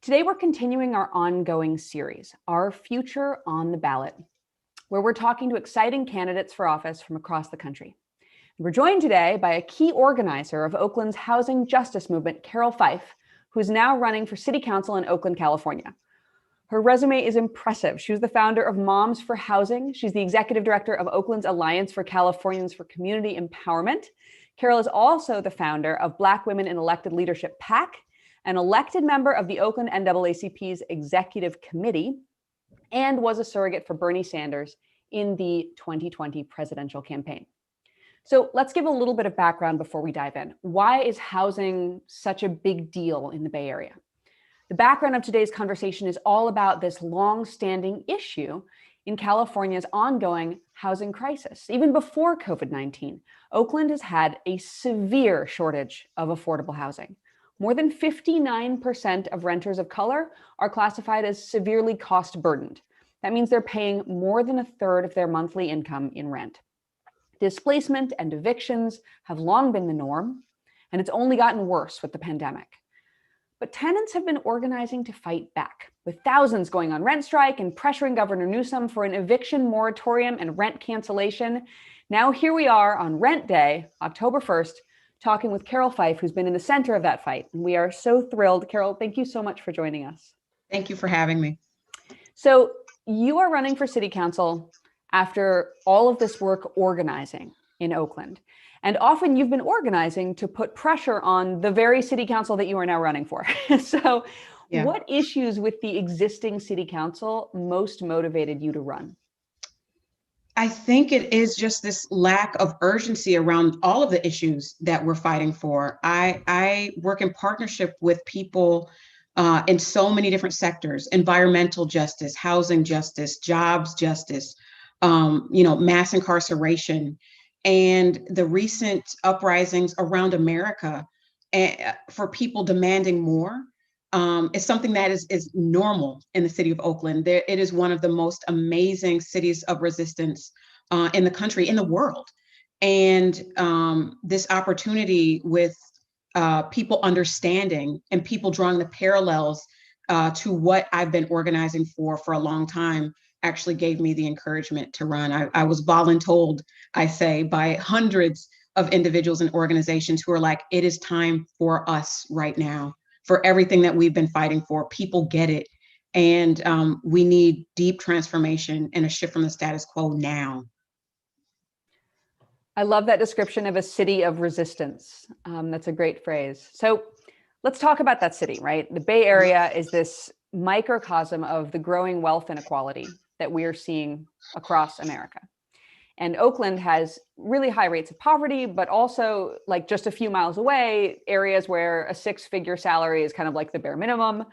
Today, we're continuing our ongoing series, Our Future on the Ballot, where we're talking to exciting candidates for office from across the country. We're joined today by a key organizer of Oakland's housing justice movement, Carroll Fife, who's now running for city council in Oakland, California. Her resume is impressive. She was the founder of Moms for Housing. She's the executive director of Oakland's Alliance for Californians for Community Empowerment. Carroll is also the founder of Black Women in Elected Leadership PAC, an elected member of the Oakland NAACP's executive committee, and was a surrogate for Bernie Sanders in the 2020 presidential campaign. So let's give a little bit of background before we dive in. Why is housing such a big deal in the Bay Area? The background of today's conversation is all about this long-standing issue in California's ongoing housing crisis. Even before COVID-19, Oakland has had a severe shortage of affordable housing. More than 59% of renters of color are classified as severely cost burdened. That means they're paying more than a third of their monthly income in rent. Displacement and evictions have long been the norm, and it's only gotten worse with the pandemic. But tenants have been organizing to fight back, with thousands going on rent strike and pressuring Governor Newsom for an eviction moratorium and rent cancellation. Now here we are on Rent Day, October 1st, talking with Carroll Fife, who's been in the center of that fight. And we are so thrilled. Carroll, thank you so much for joining us. Thank you for having me. So you are running for city council after all of this work organizing in Oakland. And often you've been organizing to put pressure on the very city council that you are now running for. So What issues with the existing city council most motivated you to run? I think it is just this lack of urgency around all of the issues that we're fighting for. I work in partnership with people in so many different sectors: environmental justice, housing justice, jobs justice, mass incarceration, and the recent uprisings around America for people demanding more. Is something that is normal in the city of Oakland. It is one of the most amazing cities of resistance in the country, in the world. And this opportunity with people understanding and people drawing the parallels to what I've been organizing for a long time actually gave me the encouragement to run. I was voluntold, I say, by hundreds of individuals and organizations who are like, it is time for us right now. For everything that we've been fighting for. People get it. And we need deep transformation and a shift from the status quo now. I love that description of a city of resistance. That's a great phrase. So let's talk about that city, right? The Bay Area is this microcosm of the growing wealth inequality that we are seeing across America. And Oakland has really high rates of poverty, but also, like, just a few miles away, areas where a six-figure salary is kind of like the bare minimum.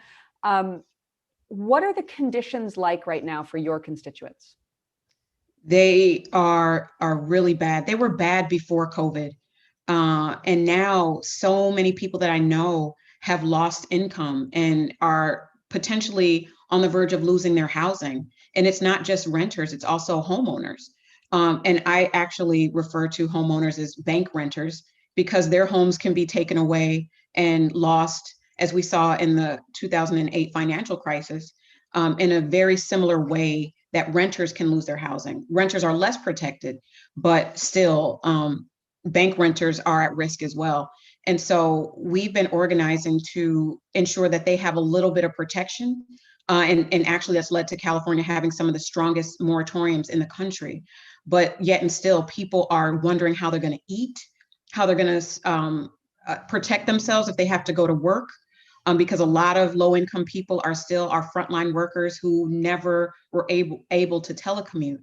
What are the conditions like right now for your constituents? They are really bad. They were bad before COVID. And now so many people that I know have lost income and are potentially on the verge of losing their housing. And it's not just renters, it's also homeowners. And I actually refer to homeowners as bank renters because their homes can be taken away and lost, as we saw in the 2008 financial crisis, in a very similar way that renters can lose their housing. Renters are less protected, but still bank renters are at risk as well. And so we've been organizing to ensure that they have a little bit of protection. And actually that's led to California having some of the strongest moratoriums in the country. But yet and still, people are wondering how they're going to eat, how they're going to protect themselves if they have to go to work, because a lot of low-income people are still our frontline workers who never were able to telecommute.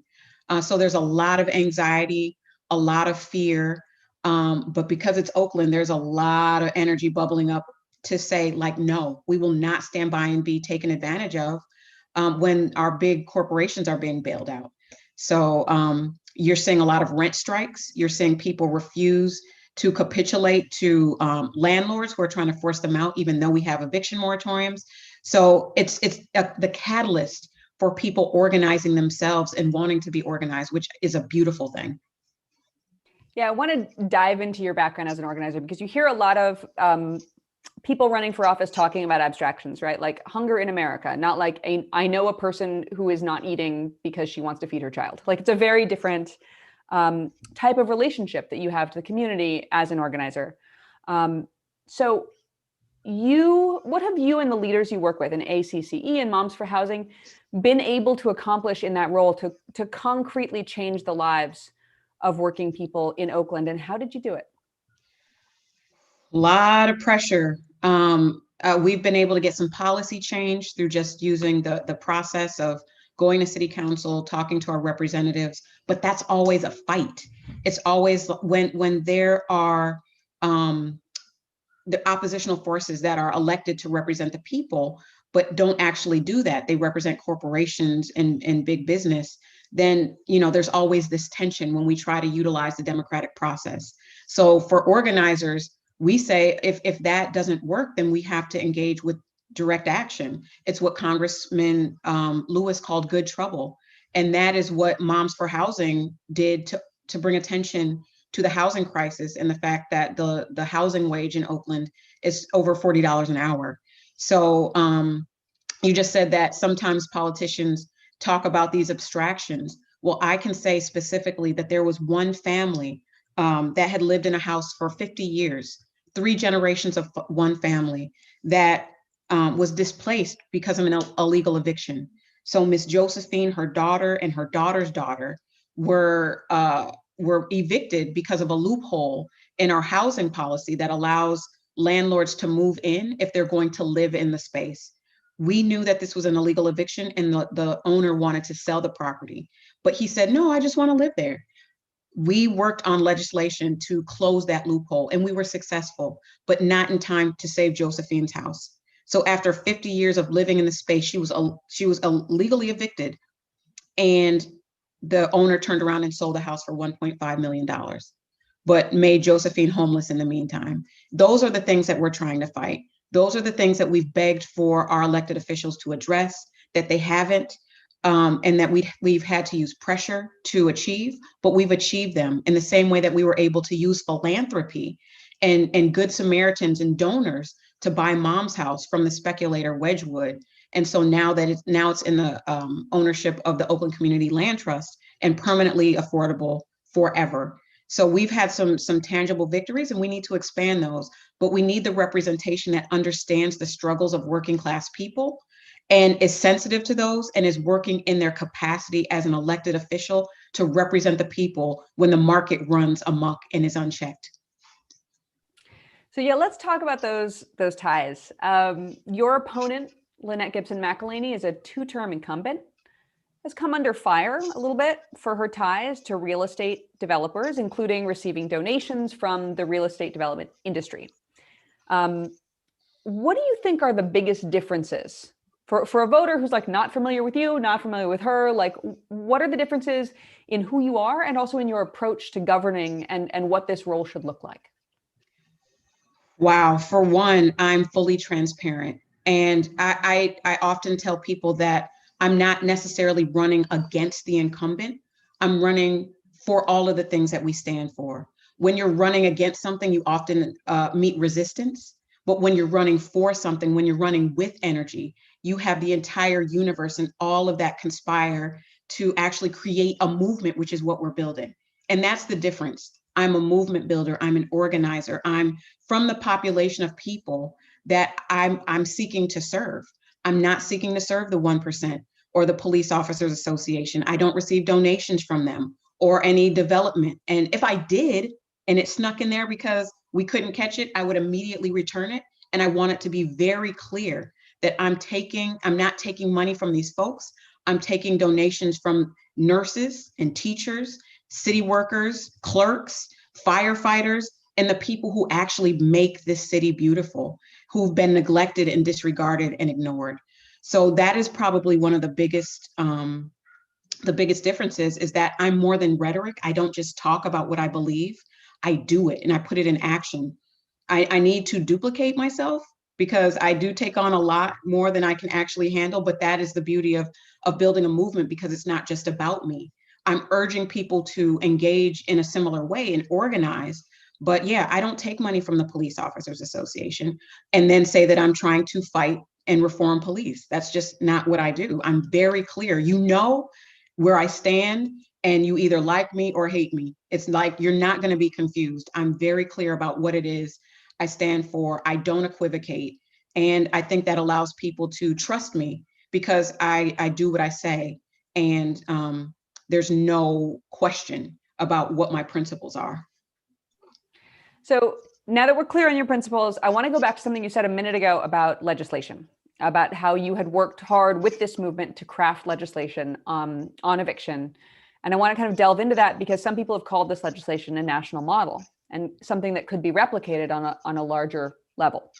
So there's a lot of anxiety, a lot of fear, but because it's Oakland, there's a lot of energy bubbling up to say, like, no, we will not stand by and be taken advantage of when our big corporations are being bailed out. So you're seeing a lot of rent strikes. You're seeing people refuse to capitulate to landlords who are trying to force them out, even though we have eviction moratoriums. So it's the catalyst for people organizing themselves and wanting to be organized, which is a beautiful thing. Yeah, I want to dive into your background as an organizer because you hear a lot of people running for office talking about abstractions, right? Like hunger in America, not like I know a person who is not eating because she wants to feed her child. Like it's a very different type of relationship that you have to the community as an organizer. So what have you and the leaders you work with in ACCE and Moms for Housing been able to accomplish in that role to concretely change the lives of working people in Oakland, and how did you do it? A lot of pressure. We've been able to get some policy change through just using the process of going to city council, talking to our representatives, but that's always a fight. It's always when there are the oppositional forces that are elected to represent the people, but don't actually do that. They represent corporations and big business. Then, there's always this tension when we try to utilize the democratic process. So for organizers, we say if that doesn't work, then we have to engage with direct action. It's what Congressman Lewis called good trouble. And that is what Moms for Housing did to bring attention to the housing crisis and the fact that the housing wage in Oakland is over $40 an hour. So you just said that sometimes politicians talk about these abstractions. Well, I can say specifically that there was one family that had lived in a house for 50 years, 3 generations of one family that was displaced because of an illegal eviction. So Miss Josephine, her daughter, and her daughter's daughter were evicted because of a loophole in our housing policy that allows landlords to move in if they're going to live in the space. We knew that this was an illegal eviction and the owner wanted to sell the property, but he said, no, I just want to live there. We worked on legislation to close that loophole and we were successful, but not in time to save Josephine's house. So after 50 years of living in the space, she was illegally evicted, and the owner turned around and sold the house for $1.5 million, but made Josephine homeless in the meantime. Those are the things that we're trying to fight. Those are the things that we've begged for our elected officials to address, that they haven't, and that we've had to use pressure to achieve, but we've achieved them in the same way that we were able to use philanthropy and good Samaritans and donors to buy Mom's house from the speculator Wedgwood. And so now it's in the ownership of the Oakland Community Land Trust and permanently affordable forever. So we've had some tangible victories and we need to expand those, but we need the representation that understands the struggles of working class people and is sensitive to those and is working in their capacity as an elected official to represent the people when the market runs amok and is unchecked. So yeah, let's talk about those ties. Your opponent, Lynette Gibson McElhaney, is a 2-term incumbent, has come under fire a little bit for her ties to real estate developers, including receiving donations from the real estate development industry. What do you think are the biggest differences for a voter who's like not familiar with you, not familiar with her? Like, what are the differences in who you are and also in your approach to governing and what this role should look like? Wow. For one, I'm fully transparent. And I often tell people that I'm not necessarily running against the incumbent. I'm running for all of the things that we stand for. When you're running against something, you often meet resistance. But when you're running for something, when you're running with energy, you have the entire universe and all of that conspire to actually create a movement, which is what we're building. And that's the difference. I'm a movement builder. I'm an organizer. I'm from the population of people that I'm seeking to serve. I'm not seeking to serve the 1% or the Police Officers Association. I don't receive donations from them or any development. And if I did, and it snuck in there because we couldn't catch it, I would immediately return it. And I want it to be very clear that I'm not taking money from these folks. I'm taking donations from nurses and teachers, city workers, clerks, firefighters, and the people who actually make this city beautiful, who've been neglected and disregarded and ignored. So that is probably one of the biggest differences, is that I'm more than rhetoric. I don't just talk about what I believe. I do it and I put it in action. I need to duplicate myself because I do take on a lot more than I can actually handle, but that is the beauty of building a movement, because it's not just about me. I'm urging people to engage in a similar way and organize, But yeah, I don't take money from the Police Officers Association and then say that I'm trying to fight and reform police. That's just not what I do. I'm very clear. You know where I stand, and you either like me or hate me. It's like you're not going to be confused. I'm very clear about what it is I stand for. I don't equivocate. And I think that allows people to trust me because I do what I say. And there's no question about what my principles are. So now that we're clear on your principles, I want to go back to something you said a minute ago about legislation, about how you had worked hard with this movement to craft legislation on eviction. And I want to kind of delve into that because some people have called this legislation a national model and something that could be replicated on a larger level.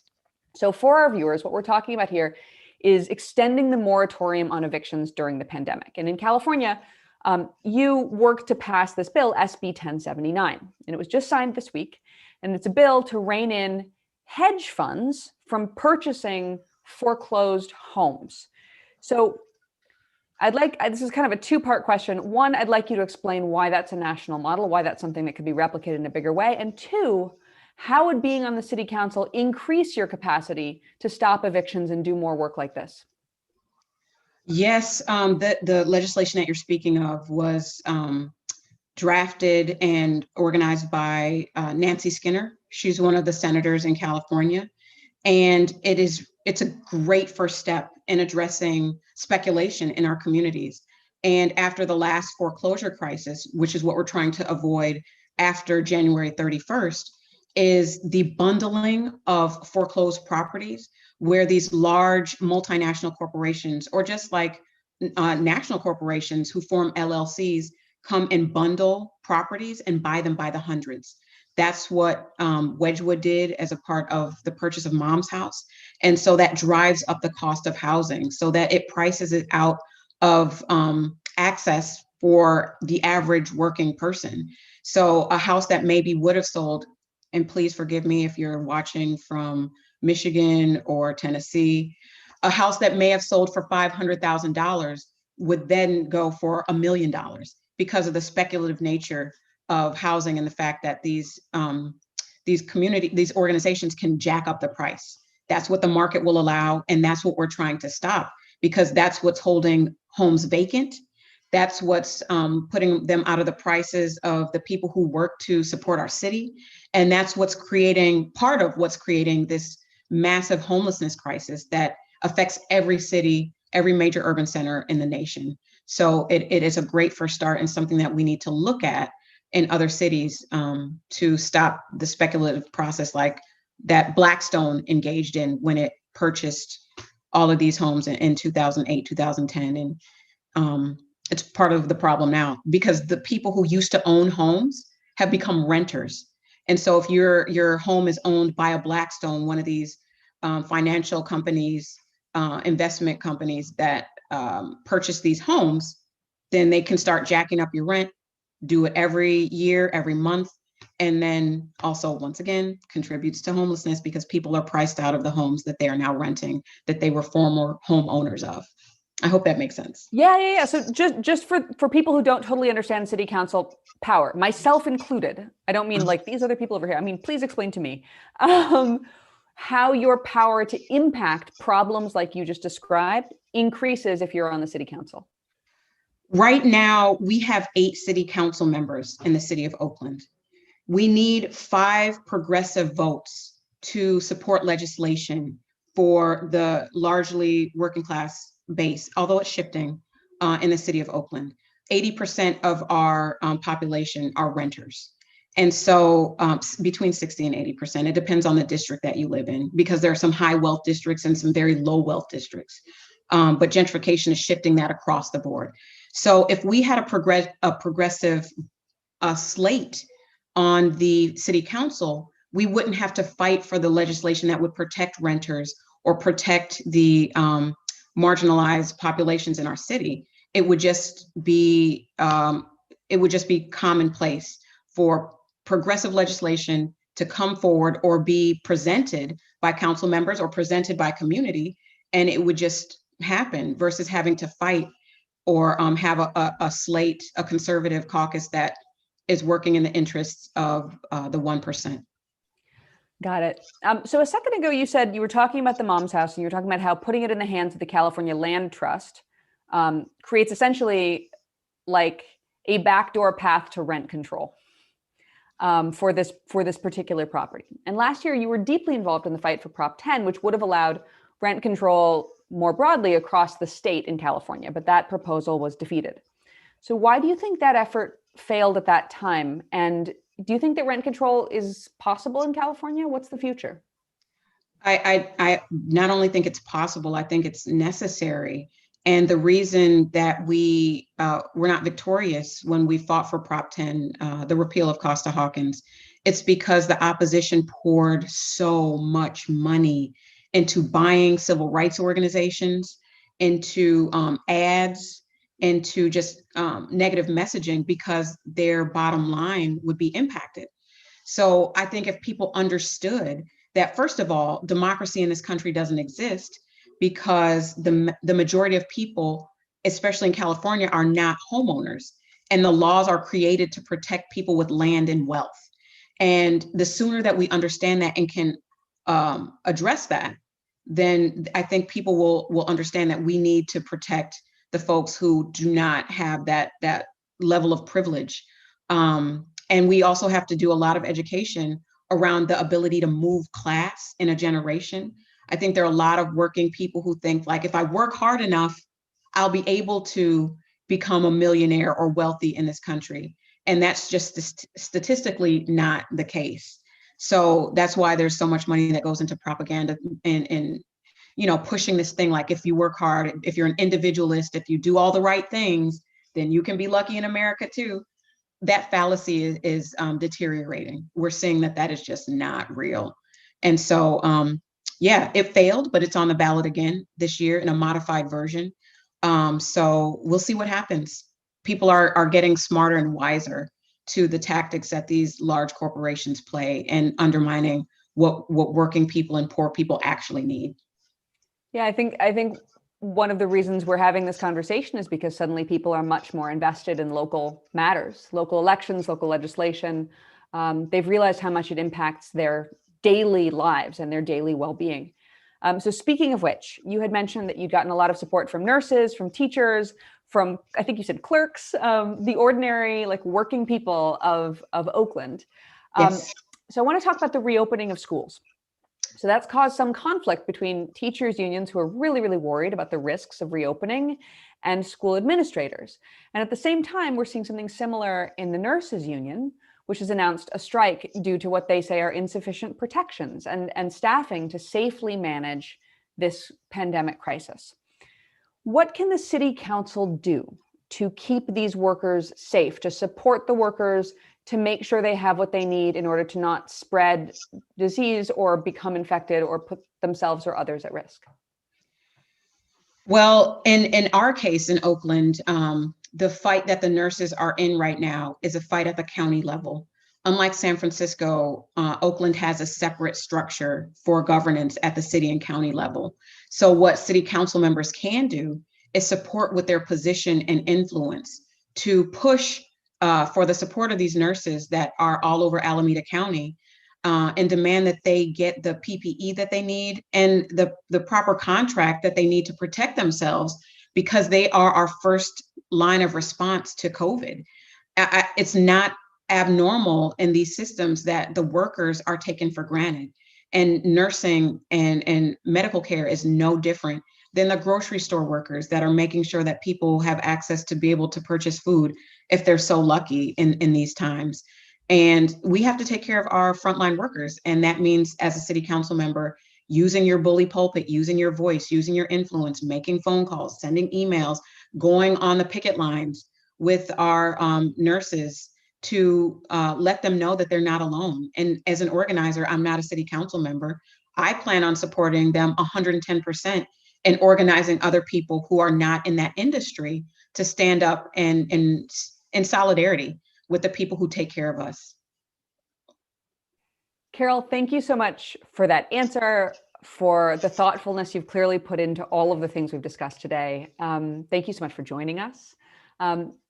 So for our viewers, what we're talking about here is extending the moratorium on evictions during the pandemic. And in California, you worked to pass this bill, SB 1079, and it was just signed this week. And it's a bill to rein in hedge funds from purchasing foreclosed homes. So this is kind of a two-part question. One, I'd like you to explain why that's a national model, why that's something that could be replicated in a bigger way. And two, how would being on the city council increase your capacity to stop evictions and do more work like this? Yes, the legislation that you're speaking of was drafted and organized by Nancy Skinner. She's one of the senators in California. And it's a great first step in addressing speculation in our communities. And after the last foreclosure crisis, which is what we're trying to avoid after January 31st, is the bundling of foreclosed properties where these large multinational corporations, or just like national corporations who form LLCs, come and bundle properties and buy them by the hundreds. That's what Wedgwood did as a part of the purchase of Mom's House. And so that drives up the cost of housing so that it prices it out of access for the average working person. So a house that maybe would have sold, and please forgive me if you're watching from Michigan or Tennessee, a house that may have sold for $500,000 would then go for $1 million because of the speculative nature of housing and the fact that these organizations can jack up the price. That's what the market will allow, and that's what we're trying to stop, because that's what's holding homes vacant. That's what's putting them out of the prices of the people who work to support our city. And that's part of what's creating this massive homelessness crisis that affects every city, every major urban center in the nation. So it is a great first start and something that we need to look at in other cities to stop the speculative process like that Blackstone engaged in when it purchased all of these homes in 2008, 2010. And it's part of the problem now because the people who used to own homes have become renters. And so if your home is owned by a Blackstone, one of these financial companies, investment companies that purchase these homes, then they can start jacking up your rent, do it every year, every month, and then also, once again, contributes to homelessness because people are priced out of the homes that they are now renting, that they were former homeowners of. I hope that makes sense. Yeah. So just for people who don't totally understand city council power, myself included, I don't mean like these other people over here. I mean, please explain to me how your power to impact problems like you just described increases if you're on the city council. Right now, we have 8 city council members in the city of Oakland. We need 5 progressive votes to support legislation for the largely working class base, although it's shifting in the city of Oakland. 80% of our population are renters. And so between 60 and 80%, it depends on the district that you live in, because there are some high wealth districts and some very low wealth districts. But gentrification is shifting that across the board. So if we had a progressive slate on the city council, we wouldn't have to fight for the legislation that would protect renters or protect the marginalized populations in our city. It would just be commonplace for progressive legislation to come forward or be presented by council members or presented by community, and it would just happen versus having to fight or have a slate, a conservative caucus that is working in the interests of the 1%. Got it. So a second ago, you said you were talking about the Mom's House, and you were talking about how putting it in the hands of the California Land Trust creates essentially like a backdoor path to rent control for this particular property. And last year, you were deeply involved in the fight for Prop 10, which would have allowed rent control more broadly across the state in California, but that proposal was defeated. So why do you think that effort failed at that time? And do you think that rent control is possible in California? What's the future? I not only think it's possible, I think it's necessary. And the reason that we were not victorious when we fought for Prop 10, the repeal of Costa-Hawkins, it's because the opposition poured so much money into buying civil rights organizations, into ads, into just negative messaging, because their bottom line would be impacted. So I think if people understood that, first of all, democracy in this country doesn't exist because the majority of people, especially in California, are not homeowners, and the laws are created to protect people with land and wealth. And the sooner that we understand that and can address that, then I think people will understand that we need to protect the folks who do not have that level of privilege. And we also have to do a lot of education around the ability to move class in a generation. I think there are a lot of working people who think, like, if I work hard enough, I'll be able to become a millionaire or wealthy in this country. And that's just statistically not the case. So that's why there's so much money that goes into propaganda and pushing this thing, like, if you work hard, if you're an individualist, if you do all the right things, then you can be lucky in America too. That fallacy is deteriorating. We're seeing that is just not real. And so, yeah, it failed, but it's on the ballot again this year in a modified version. So we'll see what happens. People are getting smarter and wiser to the tactics that these large corporations play and undermining what working people and poor people actually need. Yeah, I think one of the reasons we're having this conversation is because suddenly people are much more invested in local matters, local elections, local legislation. They've realized how much it impacts their daily lives and their daily well-being. So speaking of which, you had mentioned that you'd gotten a lot of support from nurses, from teachers, from, I think you said, clerks, the ordinary, like, working people of Oakland. Yes. So I want to talk about the reopening of schools. So that's caused some conflict between teachers' unions, who are really, really worried about the risks of reopening, and school administrators. And at the same time, we're seeing something similar in the nurses' union, which has announced a strike due to what they say are insufficient protections and staffing to safely manage this pandemic crisis. What can the city council do to keep these workers safe, to support the workers, to make sure they have what they need in order to not spread disease or become infected or put themselves or others at risk? Well, in our case in Oakland, the fight that the nurses are in right now is a fight at the county level. Unlike San Francisco, Oakland has a separate structure for governance at the city and county level. So what city council members can do is support with their position and influence to push for the support of these nurses that are all over Alameda County, and demand that they get the PPE that they need and the proper contract that they need to protect themselves, because they are our first line of response to COVID. It's not abnormal in these systems that the workers are taken for granted. And nursing and medical care is no different than the grocery store workers that are making sure that people have access to be able to purchase food if they're so lucky in these times. And we have to take care of our frontline workers. And that means, as a city council member, using your bully pulpit, using your voice, using your influence, making phone calls, sending emails, going on the picket lines with our nurses to let them know that they're not alone. And as an organizer, I'm not a city council member. I plan on supporting them 110% and organizing other people who are not in that industry to stand up and in solidarity with the people who take care of us. Carroll, thank you so much for that answer, for the thoughtfulness you've clearly put into all of the things we've discussed today. Thank you so much for joining us.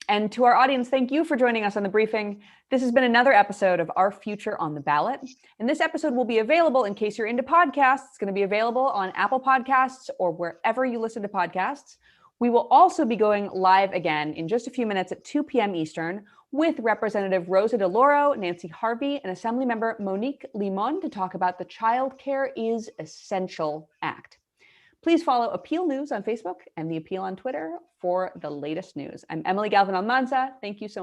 And to our audience, thank you for joining us on the briefing. This has been another episode of Our Future on the Ballot. And this episode will be available, in case you're into podcasts, it's going to be available on Apple Podcasts or wherever you listen to podcasts. We will also be going live again in just a few minutes at 2 p.m. Eastern with Representative Rosa DeLauro, Nancy Harvey, and Assemblymember Monique Limon to talk about the Child Care is Essential Act. Please follow Appeal News on Facebook and The Appeal on Twitter for the latest news. I'm Emily Galvin Almanza. Thank you so much.